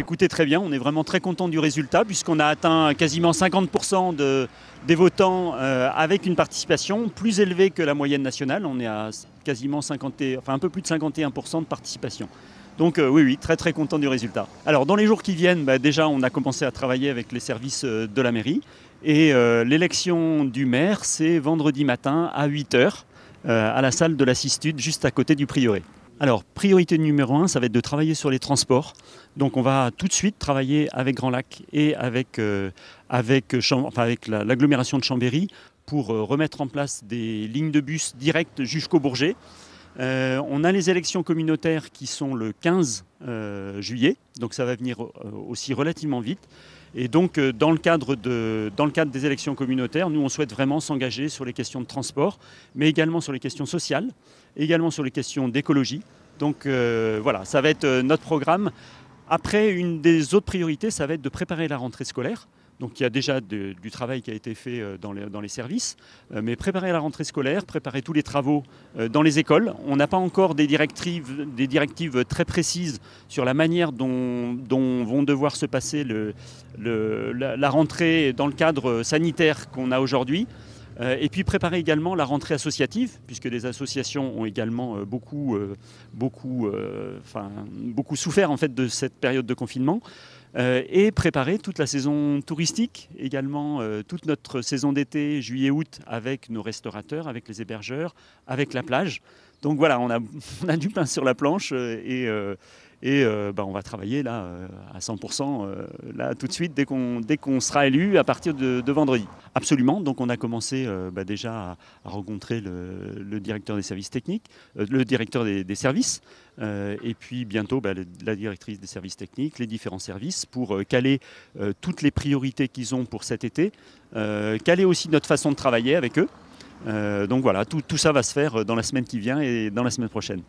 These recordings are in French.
Écoutez, très bien, on est vraiment très content du résultat puisqu'on a atteint quasiment 50% des votants avec une participation plus élevée que la moyenne nationale. On est à quasiment 50, enfin un peu plus de 51% de participation. Donc oui, oui, très très content du résultat. Alors dans les jours qui viennent, déjà on a commencé à travailler avec les services de la mairie et l'élection du maire c'est vendredi matin à 8 h à la salle de la Cistude juste à côté du prieuré. Alors, priorité numéro 1, ça va être de travailler sur les transports. Donc, on va tout de suite travailler avec Grand Lac et avec l'agglomération de Chambéry pour remettre en place des lignes de bus directes jusqu'au Bourget. On a les élections communautaires qui sont le 15 juillet, donc ça va venir aussi relativement vite. Et donc, dans le cadre des élections communautaires, nous, on souhaite vraiment s'engager sur les questions de transport, mais également sur les questions sociales, également sur les questions d'écologie. Donc, voilà, ça va être notre programme. Après, une des autres priorités, ça va être de préparer la rentrée scolaire. Donc, il y a déjà du travail qui a été fait dans les services, mais préparer la rentrée scolaire, préparer tous les travaux dans les écoles. On n'a pas encore des directives très précises sur la manière dont vont devoir se passer la rentrée dans le cadre sanitaire qu'on a aujourd'hui. Et puis préparer également la rentrée associative, puisque les associations ont également beaucoup souffert en fait, de cette période de confinement. Et préparer toute la saison touristique, également toute notre saison d'été, juillet-août, avec nos restaurateurs, avec les hébergeurs, avec la plage. Donc voilà, on a du pain sur la planche et on va travailler là à 100% là tout de suite dès qu'on sera élu à partir de vendredi. Absolument, donc on a commencé déjà à rencontrer le directeur des services techniques, le directeur des services, et puis bientôt la directrice des services techniques, les différents services pour caler toutes les priorités qu'ils ont pour cet été, caler aussi notre façon de travailler avec eux. Donc voilà, tout ça va se faire dans la semaine qui vient et dans la semaine prochaine.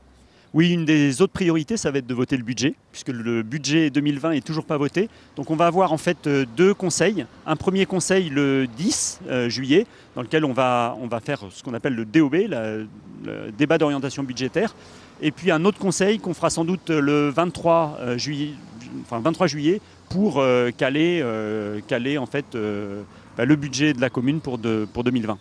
Oui, une des autres priorités, ça va être de voter le budget, puisque le budget 2020 n'est toujours pas voté. Donc on va avoir en fait deux conseils. Un premier conseil le 10 juillet, dans lequel on va faire ce qu'on appelle le DOB, le débat d'orientation budgétaire. Et puis un autre conseil qu'on fera sans doute le 23 juillet pour caler en fait, le budget de la commune pour 2020.